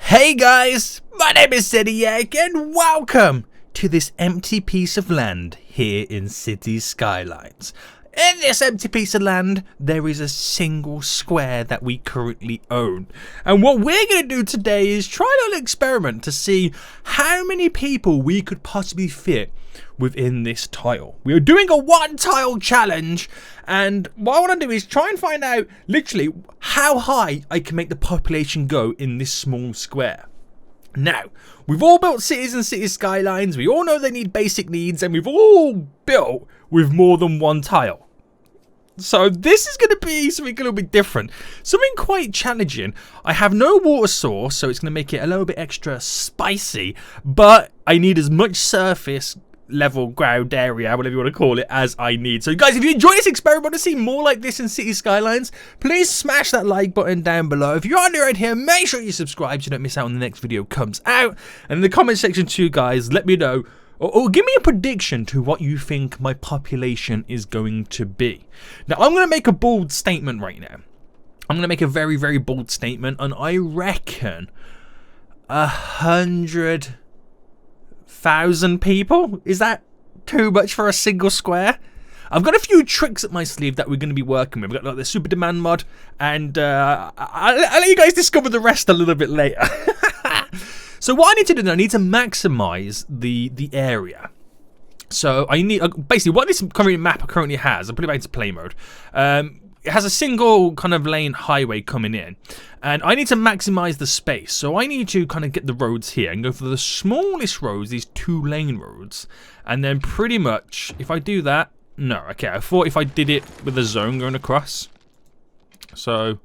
Hey guys, my name is Zediac and welcome to this empty piece of land here in City Skylines. In this empty piece of land, there is a single square that we currently own. And what we're going to do today is try a little experiment to see how many people we could possibly fit within this tile. We are doing a one tile challenge, and what I want to do is try and find out literally how high I can make the population go in this small square. Now, we've all built cities and city skylines, we all know they need basic needs, and we've all built with more than one tile. So this is going to be something a little bit different, something quite challenging. I have no water source, so it's going to make it a little bit extra spicy, but I need as much surface level ground area, whatever you want to call it, as I need. So guys, if you enjoy this experiment, want to see more like this in City Skylines, please smash that like button down below. If you're new around here, make sure you subscribe so you don't miss out when the next video comes out. And in the comment section too, guys, let me know or give me a prediction to what you think my population is going to be. Now, I'm going to make a bold statement right now. I'm going to make a very, very bold statement, and I reckon 100,000 people? Is that too much for a single square? I've got a few tricks up my sleeve that we're going to be working with. We've got like the super demand mod, and I'll let you guys discover the rest a little bit later. So what I need to do now, I need to maximize the area. So I need basically what this map currently has. I'll put it back into play mode. It has a single kind of lane highway coming in, and I need to maximize the space. So I need to kind of get the roads here and go for the smallest roads, these 2-lane roads, and then pretty much if I do that, no, okay. I thought if I did it with a zone going across. So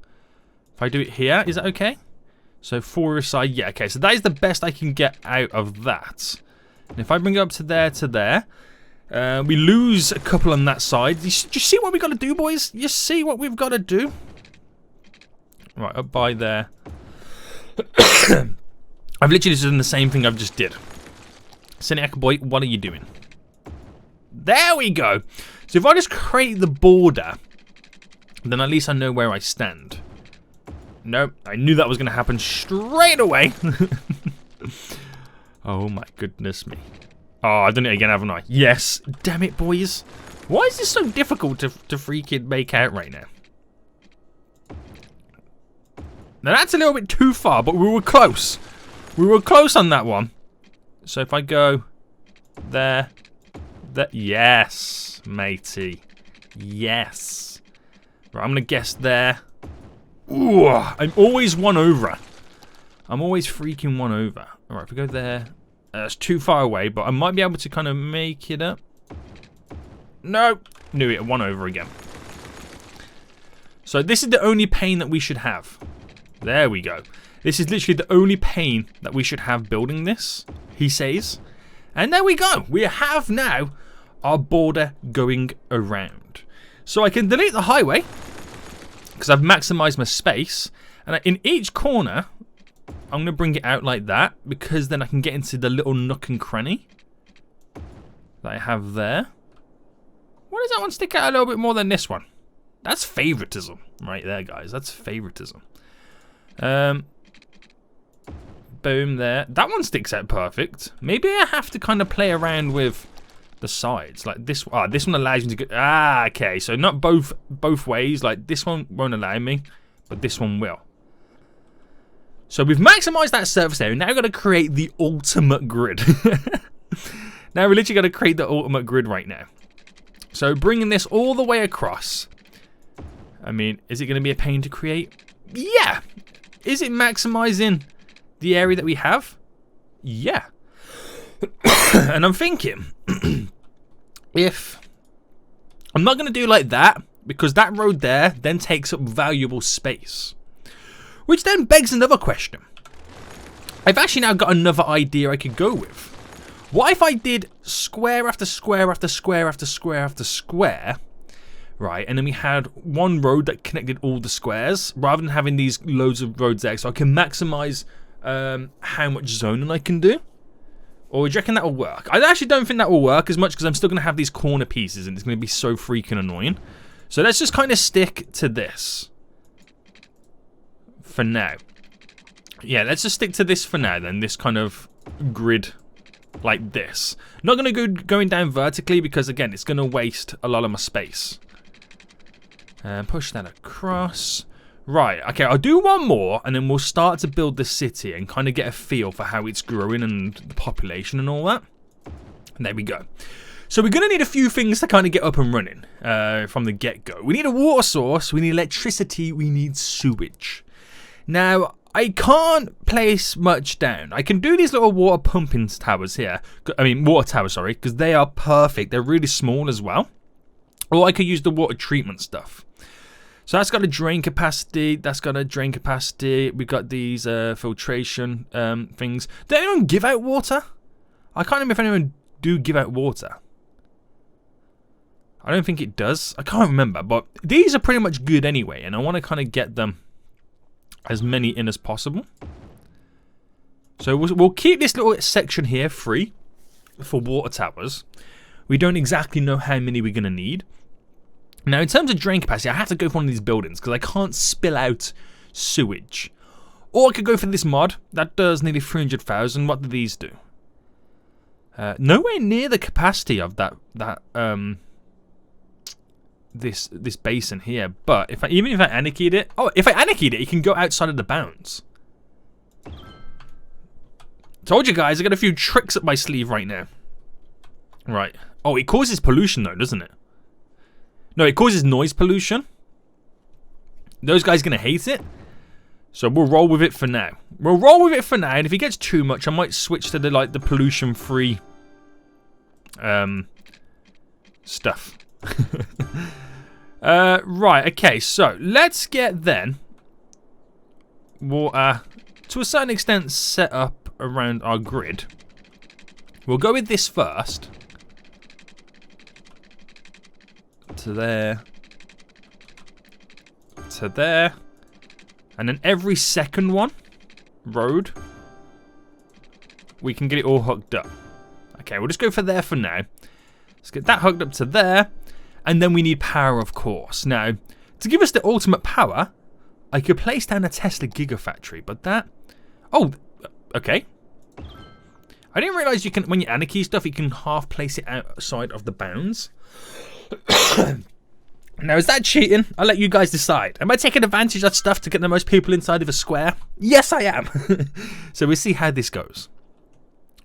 if I do it here, is that okay? So 4 aside, yeah, okay, so that is the best I can get out of that. And if I bring it up to there, we lose a couple on that side. You see what we got to do, boys? You see what we've got to do? Right, up by there. I've literally just done the same thing I've just did. Cyniac boy, what are you doing? There we go. So if I just create the border, then at least I know where I stand. Nope, I knew that was going to happen straight away. Oh my goodness me. Oh, I've done it again, haven't I? Yes. Damn it, boys. Why is this so difficult to freaking make out right now? Now that's a little bit too far, but we were close. We were close on that one. So if I go there, yes, matey. Yes. Right, I'm going to guess there. Ooh, I'm always one over. I'm always freaking one over. Alright, if we go there, it's too far away, but I might be able to kind of make it up. No, knew it, one over again. So this is the only pane that we should have. There we go. This is literally the only pane that we should have building this, he says. And there we go. We have now our border going around. So I can delete the highway, because I've maximized my space, and in each corner I'm going to bring it out like that, because then I can get into the little nook and cranny that I have there. Why does that one stick out a little bit more than this one? That's favoritism right there, guys. That's favoritism. Boom there. That one sticks out perfect. Maybe I have to kind of play around with the sides like this. This one allows me to go. Okay, so not both ways. Like this one won't allow me, but this one will. So we've maximized that surface area. Now we've got to create the ultimate grid. Now we're literally going to create the ultimate grid right now. So bringing this all the way across. I mean, is it going to be a pain to create? Yeah. Is it maximizing the area that we have? Yeah. And I'm thinking, if I'm not going to do like that, because that road there then takes up valuable space. Which then begs another question. I've actually now got another idea I could go with. What if I did square after square after square after square after square, right? And then we had one road that connected all the squares, rather than having these loads of roads there, so I can maximize how much zoning I can do. Or do you reckon that will work? I actually don't think that will work as much, because I'm still going to have these corner pieces and it's going to be so freaking annoying. So let's just kind of stick to this for now. Yeah, let's just stick to this for now then. This kind of grid like this. Not going to go going down vertically because, again, it's going to waste a lot of my space. And push that across. Right, okay, I'll do one more and then we'll start to build the city and kind of get a feel for how it's growing and the population and all that. And there we go. So we're going to need a few things to kind of get up and running from the get-go. We need a water source, we need electricity, we need sewage. Now, I can't place much down. I can do these little water pumping towers here. I mean, water towers, sorry, because they are perfect. They're really small as well. Or I could use the water treatment stuff. So that's got a drain capacity. That's got a drain capacity. We've got these filtration things. Does anyone give out water? I can't remember if anyone do give out water. I don't think it does. I can't remember. But these are pretty much good anyway. And I want to kind of get them as many in as possible. So we'll keep this little section here free for water towers. We don't exactly know how many we're going to need. Now, in terms of drain capacity, I have to go for one of these buildings because I can't spill out sewage. Or I could go for this mod. That does nearly 300,000. What do these do? Nowhere near the capacity of this basin here. But even if I anarchied it, if I anarchied it, it can go outside of the bounds. Told you guys, I got a few tricks up my sleeve right now. Right. Oh, it causes pollution though, doesn't it? No, it causes noise pollution. Those guys are going to hate it. So we'll roll with it for now. We'll roll with it for now. And if it gets too much, I might switch to the pollution-free stuff. Right, okay. So let's get then water to a certain extent set up around our grid. We'll go with this first. To there, to there, and then every second road, we can get it all hooked up. Okay, we'll just go for there for now. Let's get that hooked up to there, and then we need power, of course. Now, to give us the ultimate power, I could place down a Tesla Gigafactory, but that... Oh, okay. I didn't realise you can, when you anarchy stuff, you can half place it outside of the bounds. Now, is that cheating? I'll let you guys decide. Am I taking advantage of stuff to get the most people inside of a square? Yes, I am. So we'll see how this goes.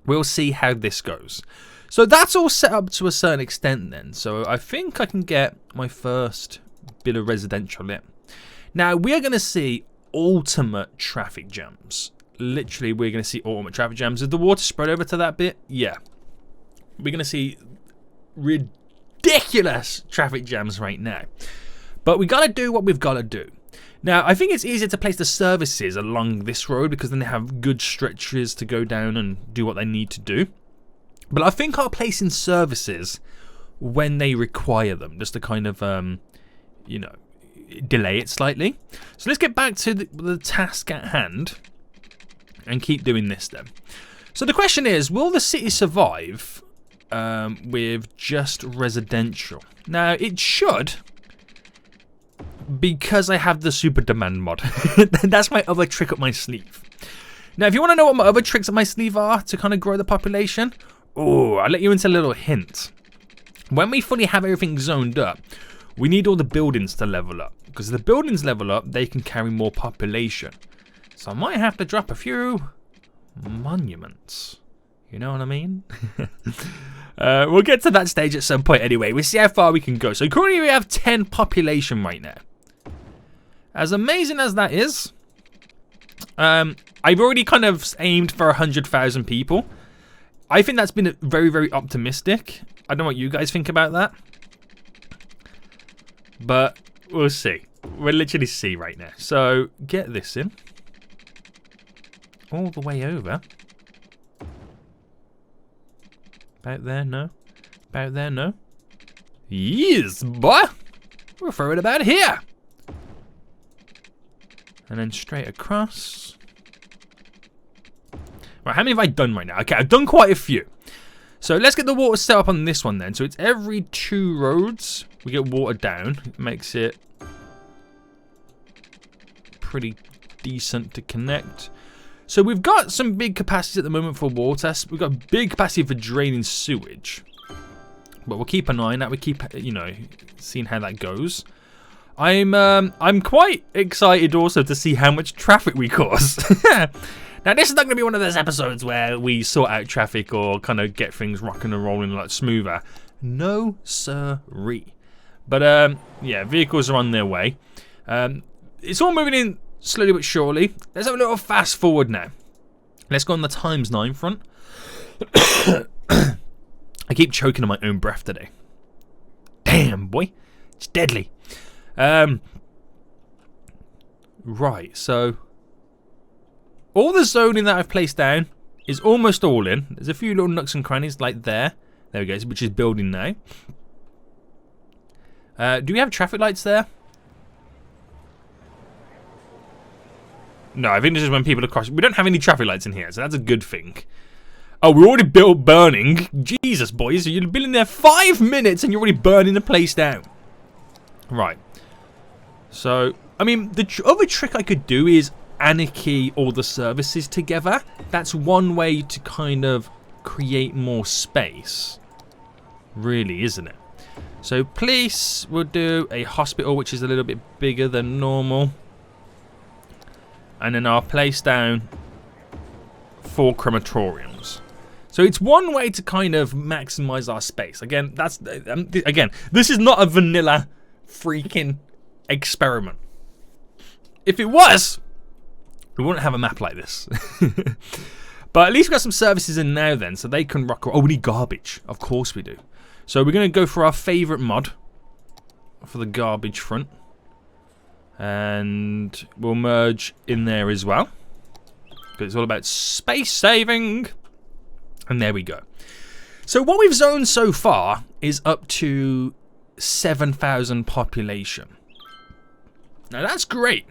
We'll see how this goes. So that's all set up to a certain extent then. So I think I can get my first bit of residential lit. Now, we are going to see ultimate traffic jams. Literally, we're going to see ultimate traffic jams. Is the water spread over to that bit? Yeah. We're going to see ridiculous traffic jams right now. But we got to do what we've got to do. Now, I think it's easier to place the services along this road because then they have good stretches to go down and do what they need to do. But I think I'll place in services when they require them, just to kind of, you know, delay it slightly. So let's get back to the task at hand and keep doing this then. So the question is, will the city survive with just residential? Now, it should, because I have the super demand mod. That's my other trick up my sleeve. Now, if you want to know what my other tricks up my sleeve are to kind of grow the population, I'll let you into a little hint. When we fully have everything zoned up, we need all the buildings to level up. Because if the buildings level up, they can carry more population. So I might have to drop a few monuments. You know what I mean? We'll get to that stage at some point anyway. We'll see how far we can go. So currently we have 10 population right now. As amazing as that is, I've already kind of aimed for 100,000 people. I think that's been very, very optimistic. I don't know what you guys think about that. But we'll see. We'll literally see right now. So get this in. All the way over. About there, no. About there, no. Yes, boy. We'll throw it about here. And then straight across. Right, how many have I done right now? Okay, I've done quite a few. So let's get the water set up on this one then. So it's every 2 roads we get water down. It makes it pretty decent to connect. So we've got some big capacity at the moment for water. We've got big capacity for draining sewage. But we'll keep an eye on that. We keep, you know, seeing how that goes. I'm quite excited also to see how much traffic we cause. Now, this is not going to be one of those episodes where we sort out traffic or kind of get things rocking and rolling a lot smoother. No, sirree. But, yeah, vehicles are on their way. It's all moving in slowly but surely. Let's have a little fast forward now. Let's go on the ×9 front. I keep choking on my own breath today. Damn, boy. It's deadly. Right, so all the zoning that I've placed down is almost all in. There's a few little nooks and crannies like there. There we go, which is building now. Do we have traffic lights there? No, I think this is when people are crossing. We don't have any traffic lights in here, so that's a good thing. Oh, we're already built burning. Jesus, boys, you've been in there 5 minutes and you're already burning the place down. Right. So, I mean, the other trick I could do is anarchy all the services together. That's one way to kind of create more space. Really, isn't it? So, police will do a hospital, which is a little bit bigger than normal. And then I'll place down 4 crematoriums. So it's one way to kind of maximize our space. Again, this is not a vanilla freaking experiment. If it was, we wouldn't have a map like this. But at least we've got some services in now then, so they can rock. Oh, we need garbage. Of course we do. So we're going to go for our favourite mod for the garbage front. And we'll merge in there as well. Because it's all about space saving. And there we go. So what we've zoned so far is up to 7,000 population. Now that's great.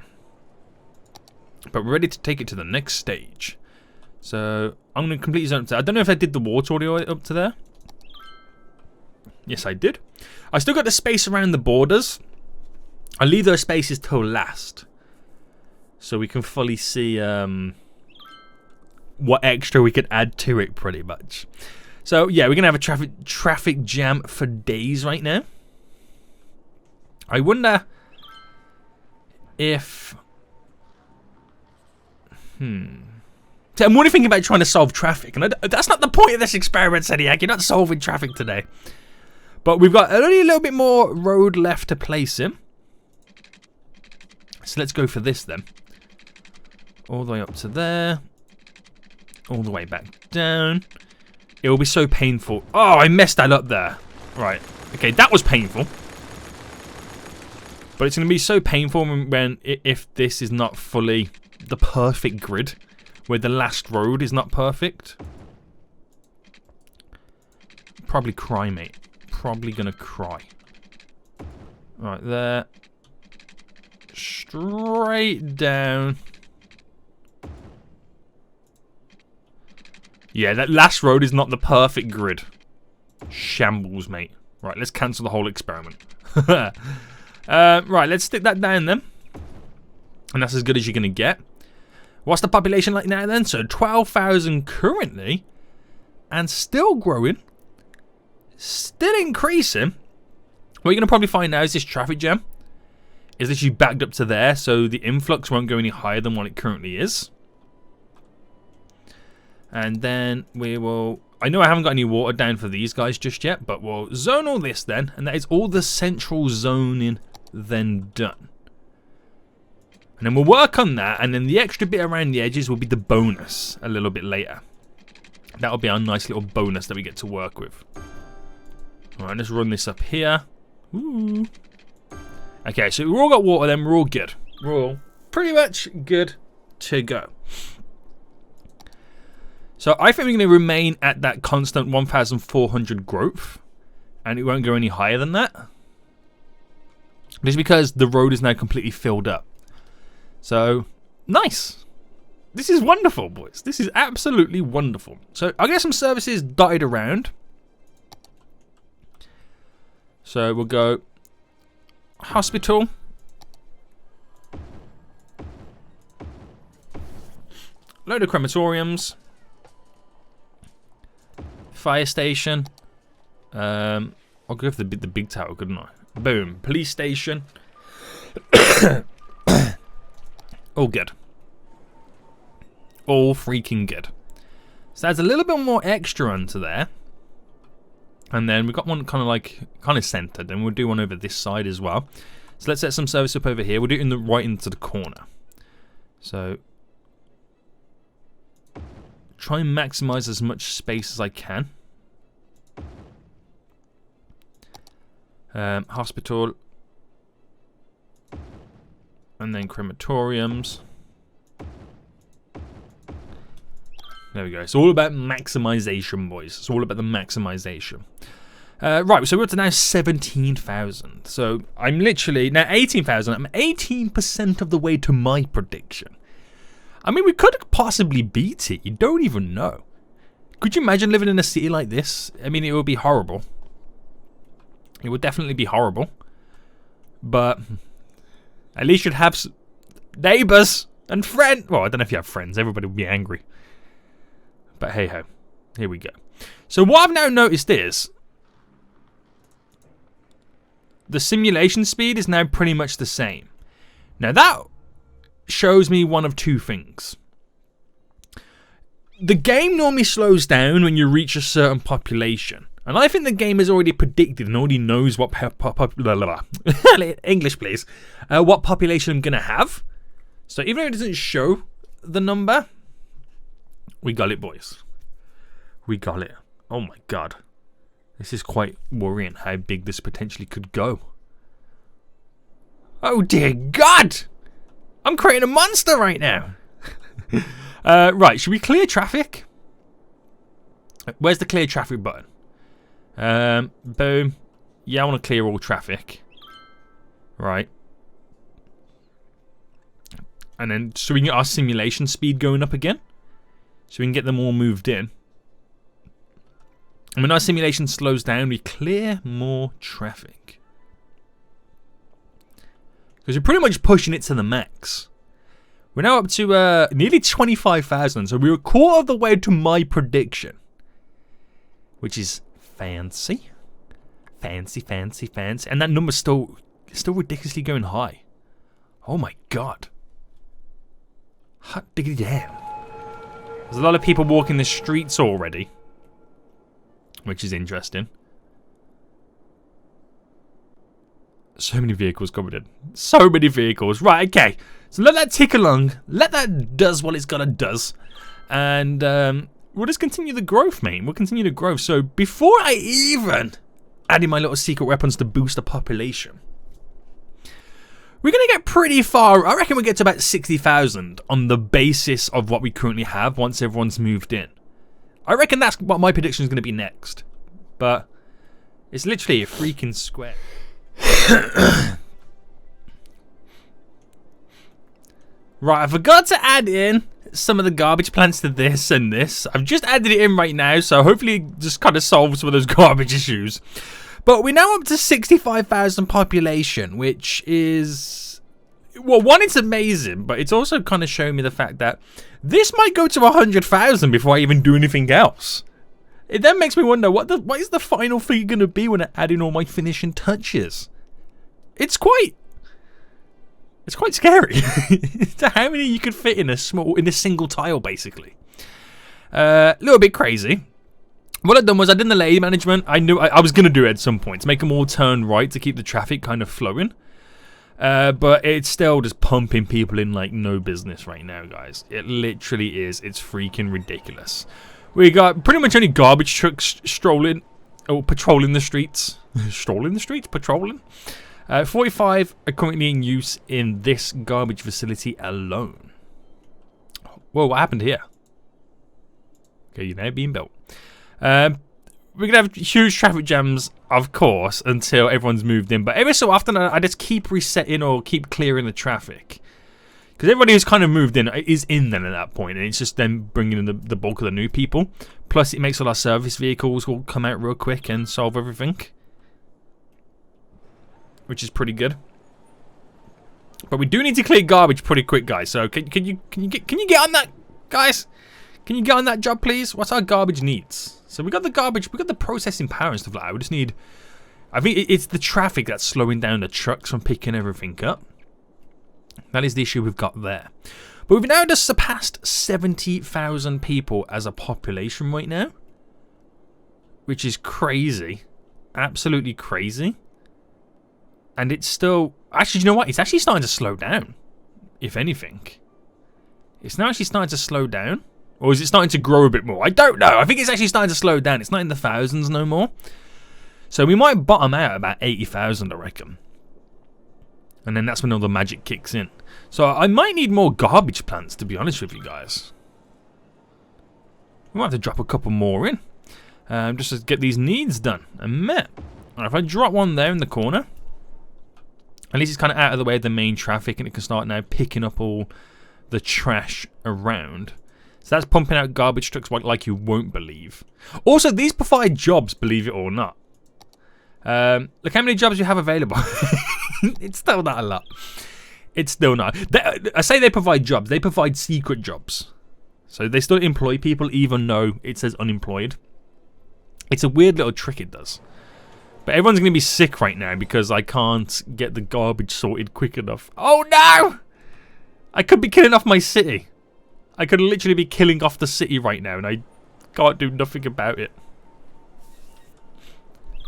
But we're ready to take it to the next stage. So I'm going to completely zone up to there. I don't know if I did the water all the way up to there. Yes, I did. I still got the space around the borders. I'll leave those spaces till last. So we can fully see what extra we could add to it pretty much. So yeah, we're going to have a traffic jam for days right now. I wonder if... So I'm only thinking about trying to solve traffic. And that's not the point of this experiment, Seniac. You're not solving traffic today. But we've got only a little bit more road left to place in. So let's go for this then. All the way up to there. All the way back down. It will be so painful. Oh, I messed that up there. Right. Okay, that was painful. But it's going to be so painful if this is not fully the perfect grid. Where the last road is not perfect. Probably cry, mate. Probably going to cry. Right there. Straight down. Yeah, that last road is not the perfect grid. Shambles, mate. Right, let's cancel the whole experiment. Right, let's stick that down then. And that's as good as you're going to get. What's the population like now then? So 12,000 currently. And still growing. Still increasing. What you're going to probably find now is this traffic jam. Is literally backed up to there, so the influx won't go any higher than what it currently is. And then we will... I know I haven't got any water down for these guys just yet, but we'll zone all this then, and that is all the central zoning then done. And then we'll work on that, and then the extra bit around the edges will be the bonus a little bit later. That'll be our nice little bonus that we get to work with. Alright, let's run this up here. Ooh. Okay, so we've all got water then, we're all good. We're all pretty much good to go. So I think we're going to remain at that constant 1,400 growth. And it won't go any higher than that. Just because the road is now completely filled up. So, nice. This is wonderful, boys. This is absolutely wonderful. So I'll get some services dotted around. So we'll go... hospital. Load of crematoriums. Fire station. I'll go for the big tower, couldn't I? Boom. Police station. All good. All freaking good. So there's a little bit more extra onto there. And then we've got one kind of centered, and we'll do one over this side as well. So let's set some service up over here. We'll do it right into the corner. So try and maximize as much space as I can. Hospital. And then crematoriums. There we go. It's all about maximization, boys. It's all about the maximization. Right, so we're up to now 17,000. So I'm literally now 18,000. I'm 18% of the way to my prediction. I mean, we could possibly beat it. You don't even know. Could you imagine living in a city like this? I mean, it would be horrible. It would definitely be horrible. But at least you'd have neighbors and friends. Well, I don't know if you have friends. Everybody would be angry. But hey ho. Here we go. So what I've now noticed is the simulation speed is now pretty much the same. Now that shows me one of two things. The game normally slows down when you reach a certain population. And I think the game has already predicted and already knows what English please. What population I'm going to have. So even though it doesn't show the number, we got it, boys. We got it. Oh my god. This is quite worrying how big this potentially could go. Oh dear god! I'm creating a monster right now. Right, should we clear traffic? Where's the clear traffic button? Boom. Yeah, I want to clear all traffic. Right. And then, so we can get our simulation speed going up again. So we can get them all moved in. And when our simulation slows down, we clear more traffic. Because we're pretty much pushing it to the max. We're now up to nearly 25,000. So we were a quarter of the way to my prediction. Which is fancy. Fancy, fancy, fancy. And that number's still ridiculously going high. Oh my god. Hot diggity damn. There's a lot of people walking the streets already. Which is interesting. So many vehicles coming in. So many vehicles. Right, okay. So let that tick along. Let that does what it's gotta does. And we'll just continue the growth, mate. We'll continue to grow. So before I even add in my little secret weapons to boost the population, we're going to get pretty far. I reckon we'll get to about 60,000 on the basis of what we currently have once everyone's moved in. I reckon that's what my prediction is going to be next. But it's literally a freaking square. Right, I forgot to add in some of the garbage plants to this and this. I've just added it in right now, so hopefully it just kind of solves some of those garbage issues. But we're now up to 65,000 population, which is... Well, one, it's amazing, but it's also kind of showing me the fact that this might go to 100,000 before I even do anything else. It then makes me wonder, what is the final figure going to be when I add in all my finishing touches? It's quite scary. To how many you could fit in a single tile, basically. A little bit crazy. What I've done was I did the lane management. I knew I was going to do it at some point to make them all turn right to keep the traffic kind of flowing. But it's still just pumping people in like no business right now, guys. It literally is. It's freaking ridiculous. We got pretty much only garbage trucks patrolling the streets. Strolling the streets? Patrolling. 45 are currently in use in this garbage facility alone. Whoa, what happened here? Okay, you're now being built. We're going to have huge traffic jams, of course, until everyone's moved in. But every so often, I just keep resetting or keep clearing the traffic. Because everybody who's kind of moved in is in then at that point. And it's just then bringing in the bulk of the new people. Plus, it makes all our service vehicles will come out real quick and solve everything. Which is pretty good. But we do need to clear garbage pretty quick, guys. So can you get on that Guys, can you get on that job, please? What's our garbage needs? So we got the garbage, we got the processing power and stuff like that. We just need... I think it's the traffic that's slowing down the trucks from picking everything up. That is the issue we've got there. But we've now just surpassed 70,000 people as a population right now. Which is crazy. Absolutely crazy. And it's still... Actually, you know what? It's actually starting to slow down. If anything. It's now actually starting to slow down. Or is it starting to grow a bit more? I don't know. I think it's actually starting to slow down. It's not in the thousands no more. So we might bottom out at about 80,000, I reckon. And then that's when all the magic kicks in. So I might need more garbage plants, to be honest with you guys. We might have to drop a couple more in. Just to get these needs done. And met. Right, if I drop one there in the corner. At least it's kind of out of the way of the main traffic. And it can start now picking up all the trash around. So that's pumping out garbage trucks like you won't believe. Also, these provide jobs, believe it or not. Look how many jobs you have available. It's still not a lot. It's still not. I say they provide jobs. They provide secret jobs. So they still employ people even though it says unemployed. It's a weird little trick it does. But everyone's going to be sick right now because I can't get the garbage sorted quick enough. Oh no! I could be killing off my city. I could literally be killing off the city right now and I can't do nothing about it.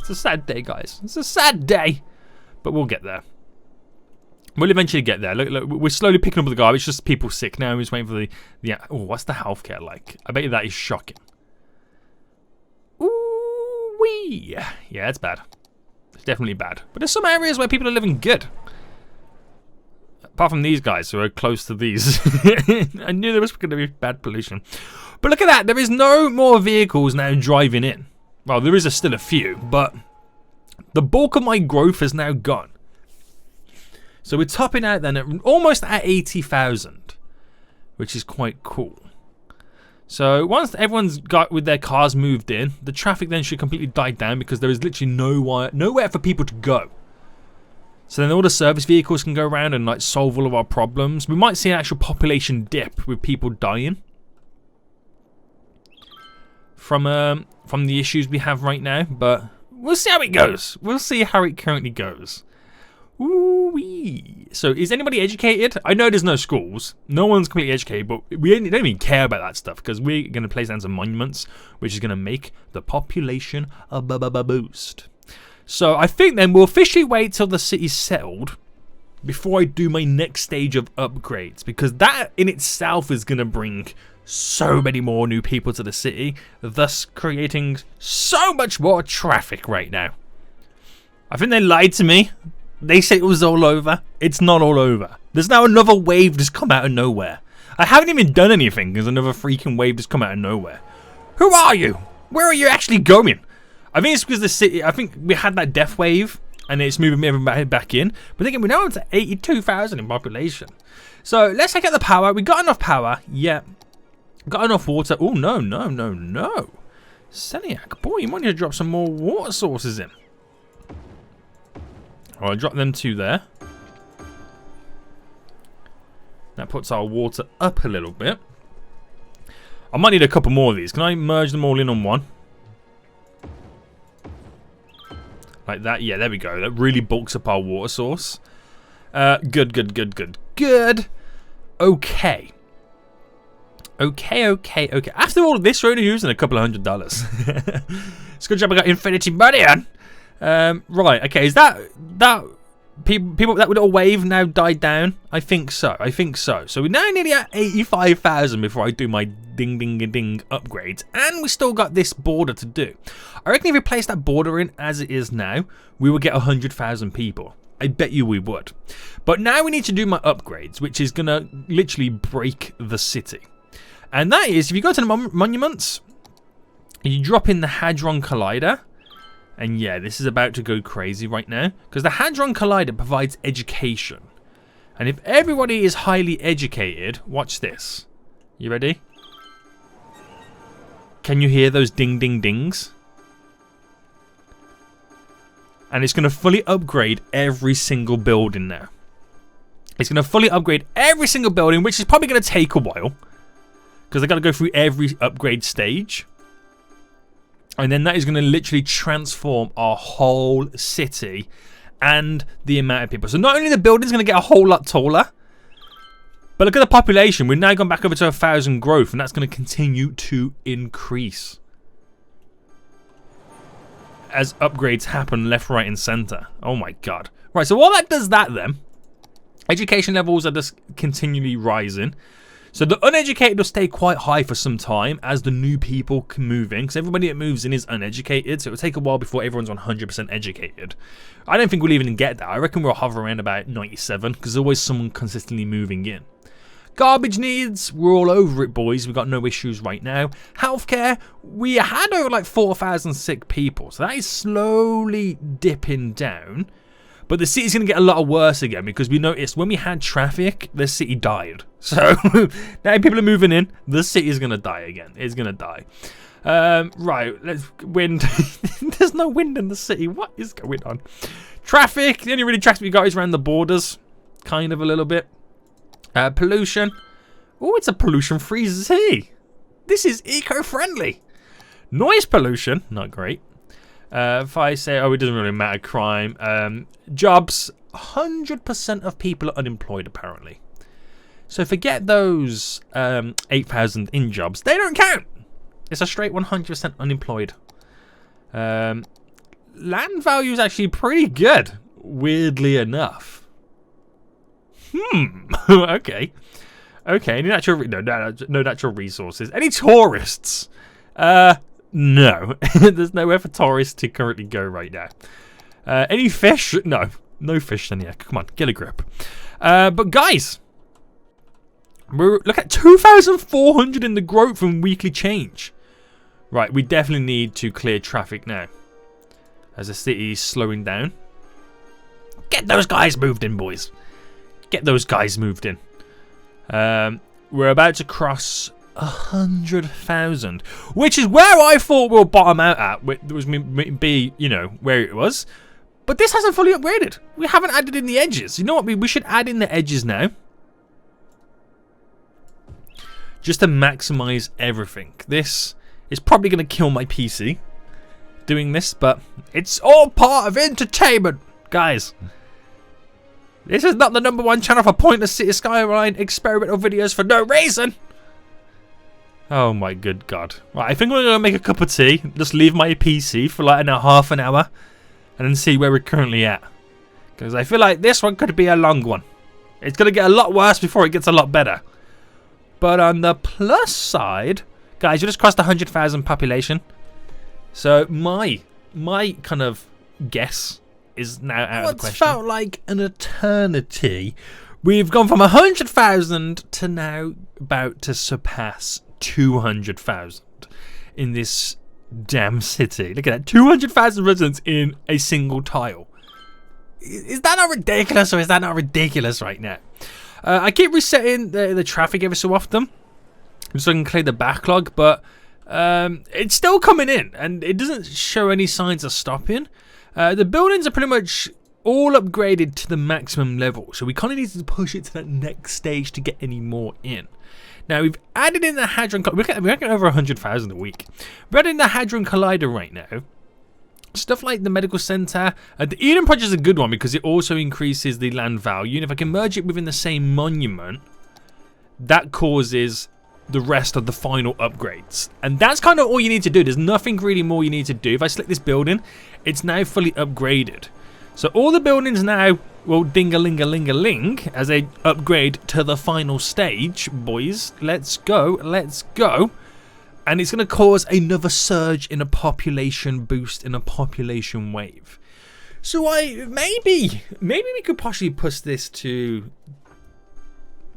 It's a sad day, guys. It's a sad day. But we'll get there. We'll eventually get there. Look, we're slowly picking up the garbage. It's just people sick now. We're just waiting for the oh, what's the healthcare like? I bet you that is shocking. Ooh-wee. Yeah, it's bad. It's definitely bad. But there's some areas where people are living good. Apart from these guys who are close to these. I knew there was going to be bad pollution. But look at that. There is no more vehicles now driving in. Well, there is still a few, but the bulk of my growth is now gone. So we're topping out then at almost at 80,000, which is quite cool. So once everyone's got with their cars moved in, the traffic then should completely die down because there is literally nowhere for people to go. So then all the service vehicles can go around and like solve all of our problems. We might see an actual population dip with people dying. From the issues we have right now, but we'll see how it goes. We'll see how it currently goes. Ooh-wee. So is anybody educated? I know there's no schools. No one's completely educated, but we don't even care about that stuff because we're going to place down some monuments, which is going to make the population a boost. So I think then we'll officially wait till the city's settled before I do my next stage of upgrades, because that in itself is going to bring so many more new people to the city, thus creating so much more traffic right now. I think they lied to me. They said it was all over. It's not all over. There's now another wave that's come out of nowhere. I haven't even done anything. There's another freaking wave that's come out of nowhere. Who are you? Where are you actually going? I think it's because the city, I think we had that death wave and it's moving everybody back in. But again, we're now up to 82,000 in population. So let's take out the power. We got enough power. Yeah. Got enough water. Oh, no. Seniac, boy, you might need to drop some more water sources in. I'll drop them two there. That puts our water up a little bit. I might need a couple more of these. Can I merge them all in on one? Like that. Yeah, there we go. That really bulks up our water source. Good. Okay. After all of this, we're only using a couple of $100. It's a good job I got infinity money on. Right, okay, is that people that little wave now died down? I think so. So we're now nearly at 85,000 before I do my ding upgrades, and we still got this border to do. I reckon if we place that border in as it is now, we will get 100,000 people. I bet you we would. But now we need to do my upgrades, which is gonna literally break the city. And that is, if you go to the monuments, you drop in the Hadron Collider. And yeah, this is about to go crazy right now. Because the Hadron Collider provides education. And if everybody is highly educated, watch this. You ready? Can you hear those ding dings? And it's going to fully upgrade every single building now. It's going to fully upgrade every single building, which is probably going to take a while. because they got to go through every upgrade stage. And then that is going to literally transform our whole city and the amount of people. So not only the building's going to get a whole lot taller, but look at the population. We've now gone back over to 1,000 growth, and that's going to continue to increase as upgrades happen left, right, and center. Oh my god. Right, so while that does that then, education levels are just continually rising. So the uneducated will stay quite high for some time as the new people can move in, because everybody that moves in is uneducated, so it will take a while before everyone's 100% educated. I don't think we'll even get that. I reckon we'll hover around about 97, because there's always someone consistently moving in. Garbage needs, we're all over it, boys. We've got no issues right now. Healthcare, we had over like 4,000 sick people, so that is slowly dipping down. But the city's going to get a lot worse again, because we noticed when we had traffic, the city died. So now people are moving in, the city is going to die again. It's going to die. Right, let's wind. There's no wind in the city. What is going on? Traffic, the only really traffic we got is around the borders. Kind of a little bit. Pollution. Oh, it's a pollution-free city. This is eco-friendly. Noise pollution, not great. If I say, oh, it doesn't really matter, crime. Jobs, 100% of people are unemployed, apparently. So forget those 8,000 in jobs. They don't count. It's a straight 100% unemployed. Land value is actually pretty good, weirdly enough. Okay. Okay, any natural... No natural resources. Any tourists? No. There's nowhere for tourists to currently go right now. Any fish? No. No fish in here. Come on, get a grip. But guys, look at 2,400 in the growth from weekly change. Right, we definitely need to clear traffic now, as the city is slowing down. Get those guys moved in, boys. Get those guys moved in. We're about to cross 100,000, which is where I thought we'll bottom out at. It was be, you know, where it was. But this hasn't fully upgraded. We haven't added in the edges. You know what? We should add in the edges now, just to maximize everything. This is probably going to kill my PC doing this, but it's all part of entertainment, guys. This is not the #1 channel for pointless City Skyline experimental videos for no reason. Oh my good god. Right, I think we're going to make a cup of tea. Just leave my PC for like half an hour. And then see where we're currently at. Because I feel like this one could be a long one. It's going to get a lot worse before it gets a lot better. But on the plus side, guys, you just crossed 100,000 population. So my kind of guess is now out of the question. What's felt like an eternity. We've gone from 100,000 to now about to surpass 200,000 in this damn city. Look at that, 200,000 residents in a single tile. Is that not ridiculous, or is that not ridiculous right now? I keep resetting the traffic every so often so I can clear the backlog, but it's still coming in and it doesn't show any signs of stopping. The buildings are pretty much all upgraded to the maximum level, so we kind of need to push it to that next stage to get any more in. Now we've added in the Hadron Collider. We're getting over 100,000 a week. We're adding the Hadron Collider right now. Stuff like the medical center. The Eden project is a good one because it also increases the land value, and if I can merge it within the same monument, that causes the rest of the final upgrades. And that's kind of all you need to do. There's nothing really more you need to do. If I select this building, it's now fully upgraded. So all the buildings now will ding-a-ling-a-ling-a-ling as they upgrade to the final stage. Boys, let's go, let's go. And it's going to cause another surge in a population boost, in a population wave. So maybe we could possibly push this to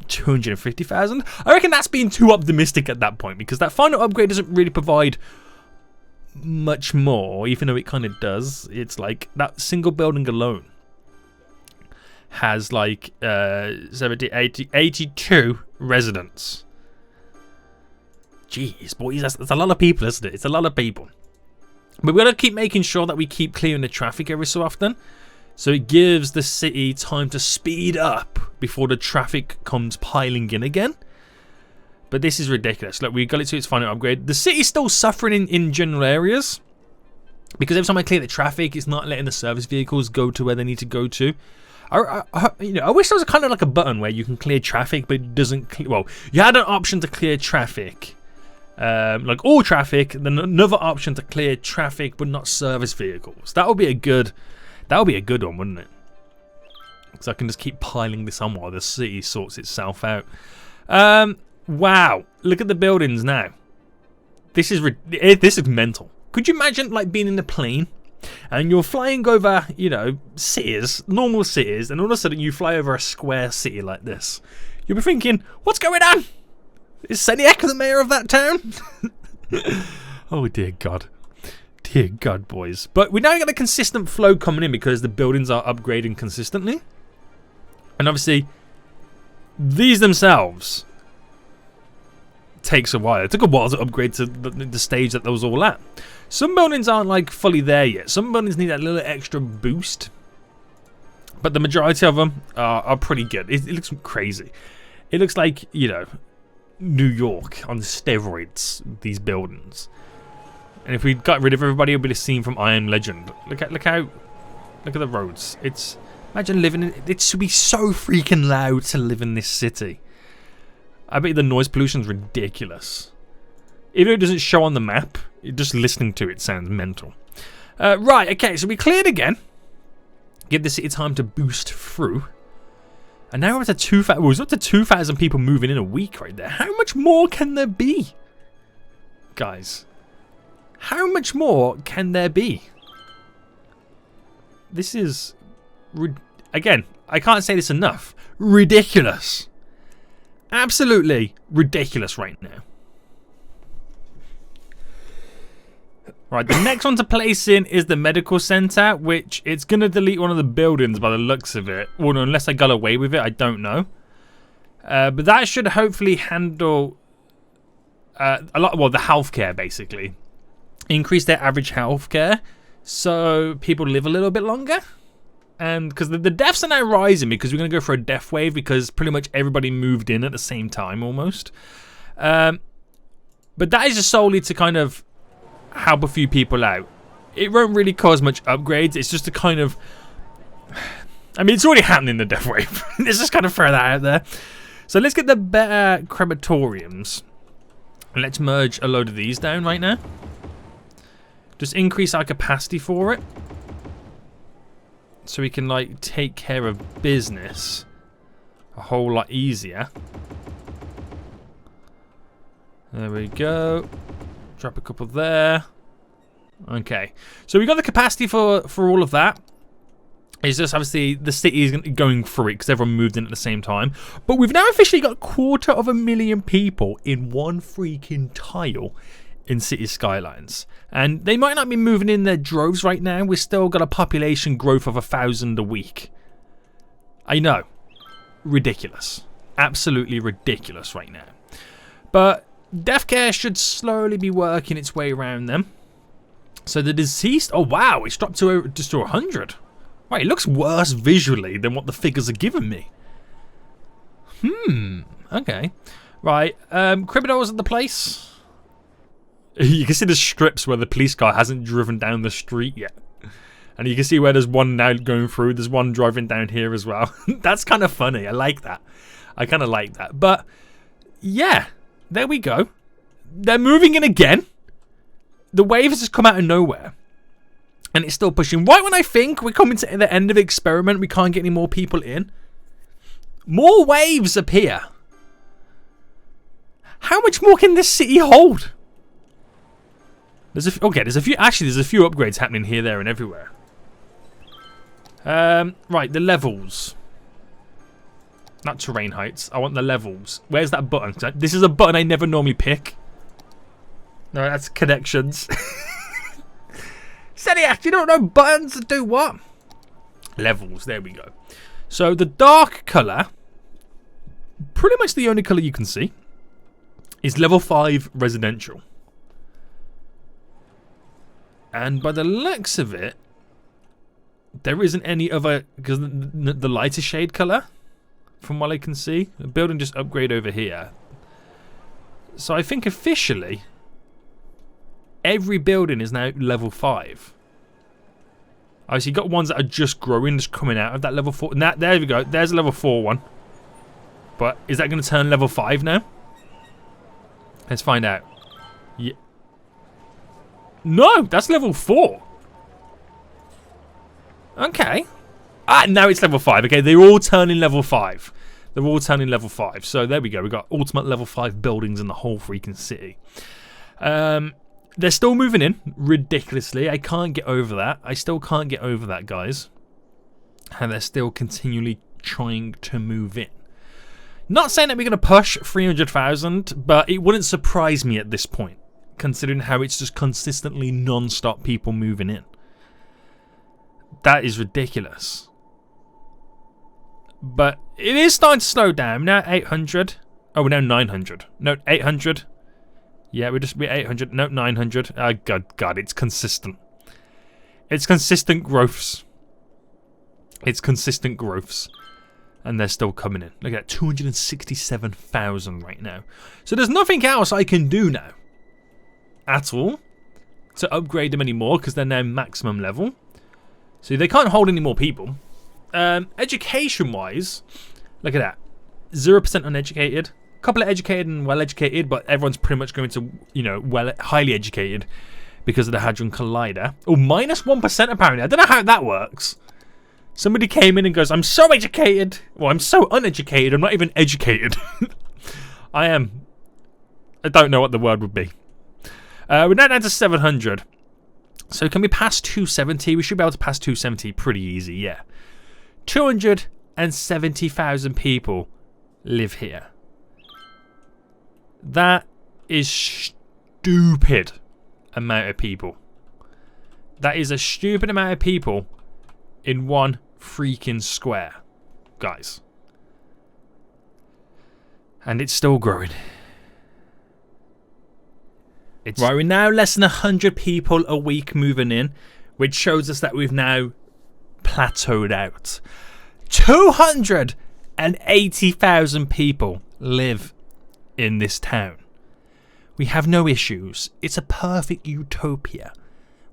250,000. I reckon that's being too optimistic at that point, because that final upgrade doesn't really provide much more, even though it kind of does. It's like that single building alone has like 70, 80, 82 residents. Jeez, boys, that's a lot of people, isn't it? It's a lot of people. But we're going to keep making sure that we keep clearing the traffic every so often, so it gives the city time to speed up before the traffic comes piling in again. But this is ridiculous. Look, we got it to its final upgrade. The city's still suffering in general areas. Because every time I clear the traffic, it's not letting the service vehicles go to where they need to go to. I wish there was kind of like a button where you can clear traffic, but it doesn't. Well, you had an option to clear traffic, like all traffic. Then another option to clear traffic, but not service vehicles. That would be a good. That would be a good one, wouldn't it? Because I can just keep piling this on while the city sorts itself out. Wow! Look at the buildings now. This is mental. Could you imagine like being in a plane and you're flying over, you know, cities, normal cities, and all of a sudden you fly over a square city like this? You'll be thinking, what's going on? Is Seniac the mayor of that town? Oh dear God. Dear God, boys. But we now get a consistent flow coming in because the buildings are upgrading consistently. And obviously, these themselves takes a while. It took a while to upgrade to the stage that was all at. Some buildings aren't like fully there yet. Some buildings need that little extra boost. But the majority of them are pretty good. It looks crazy. It looks like, you know, New York on steroids, these buildings. And if we got rid of everybody, it would be the scene from I Am Legend. Look at the roads. Imagine living in it. It should be so freaking loud to live in this city. I bet the noise pollution's ridiculous. Even though it doesn't show on the map, just listening to it sounds mental. Right, okay, so we cleared again. Give the city time to boost through. And now we're up to 2,000. Well, it's up to 2,000 people moving in a week right there. How much more can there be? Guys. How much more can there be? This is... Again, I can't say this enough. Ridiculous. Absolutely ridiculous right now. Right, the next one to place in is the medical center, which it's going to delete one of the buildings by the looks of it. Well, unless I got away with it, I don't know. But that should hopefully handle a lot, well, the healthcare basically. Increase their average healthcare so people live a little bit longer. And because the deaths are now rising because we're going to go for a death wave because pretty much everybody moved in at the same time almost. But that is just solely to kind of help a few people out. It won't really cause much upgrades. It's just to kind of... I mean, it's already happening, the death wave. Let's just kind of throw that out there. So let's get the better crematoriums. And let's merge a load of these down right now. Just increase our capacity for it. So we can, like, take care of business a whole lot easier. There we go. Drop a couple there. Okay. So we got the capacity for all of that. It's just, obviously, the city is going through it because everyone moved in at the same time. But we've now officially got 250,000 people in one freaking tile in City Skylines. And they might not be moving in their droves right now. We've still got a population growth of 1,000 a week. I know. Ridiculous. Absolutely ridiculous right now. But death care should slowly be working its way around them. So the deceased... Oh, wow. It's dropped to just to 100. Right, it looks worse visually than what the figures are giving me. Okay. Right. Criminals at the place... You can see the strips where the police car hasn't driven down the street yet. And you can see where there's one now going through. There's one driving down here as well. That's kind of funny. I like that. I kind of like that. But, yeah. There we go. They're moving in again. The wave has just come out of nowhere. And it's still pushing. Right when I think we're coming to the end of the experiment, we can't get any more people in. More waves appear. How much more can this city hold? There's a few upgrades happening here, there, and everywhere. Right, the levels. Not terrain heights. I want the levels. Where's that button? This is a button I never normally pick. No, that's connections. Seniac, you don't know buttons that do what? Levels, there we go. So the dark colour, pretty much the only colour you can see, is level 5 residential. And by the looks of it, there isn't any other, because the lighter shade colour, from what I can see. The building just upgrade over here. So I think officially every building is now level 5. Oh, so you got ones that are just growing, just coming out of that level 4. Now, there we go. There's a level 4 one. But is that going to turn level 5 now? Let's find out. Yeah. No, that's level 4. Okay. Ah, now it's level 5. Okay, they're all turning level 5. They're all turning level 5. So there we go. We've got ultimate level 5 buildings in the whole freaking city. They're still moving in ridiculously. I can't get over that. I still can't get over that, guys. And they're still continually trying to move in. Not saying that we're going to push 300,000, but it wouldn't surprise me at this point, considering how it's just consistently non-stop people moving in. That is ridiculous. But it is starting to slow down. Now 800. Oh, we're now 900. No, 800. Yeah, we're 800. No, 900. God, it's consistent. It's consistent growths. It's consistent growths. And they're still coming in. Look at that, 267,000 right now. So there's nothing else I can do now. At all. To upgrade them anymore, because they're now maximum level. So they can't hold any more people. Education-wise, look at that. 0% uneducated. A couple of educated and well-educated, but everyone's pretty much going to, you know, highly educated because of the Hadron Collider. Oh, minus 1% apparently. I don't know how that works. Somebody came in and goes, I'm so educated. Well, I'm so uneducated. I'm not even educated. I don't know what the word would be. We're now down to 700. So can we pass 270? We should be able to pass 270 pretty easy, yeah. 270,000 people live here. That is stupid amount of people. That is a stupid amount of people in one freaking square, guys. And it's still growing. Right, we're now less than 100 people a week moving in, which shows us that we've now plateaued out. 280,000 people live in this town. We have no issues. It's a perfect utopia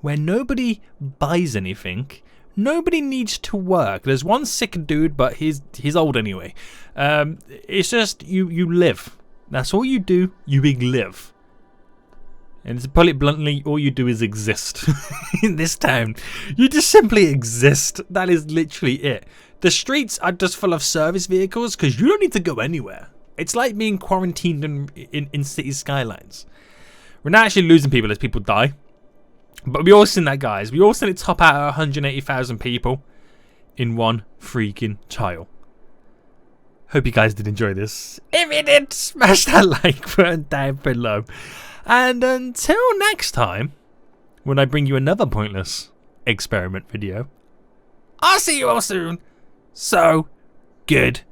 where nobody buys anything. Nobody needs to work. There's one sick dude, but he's old anyway. It's just you live. That's all you do. You live. And to put it bluntly, all you do is exist in this town. You just simply exist. That is literally it. The streets are just full of service vehicles because you don't need to go anywhere. It's like being quarantined in City Skylines. We're not actually losing people as people die. But we all seen that, guys. We all seen it top out at 180,000 people in one freaking tile. Hope you guys did enjoy this. If you did, smash that like button down below. And until next time, when I bring you another pointless experiment video, I'll see you all soon. So, good.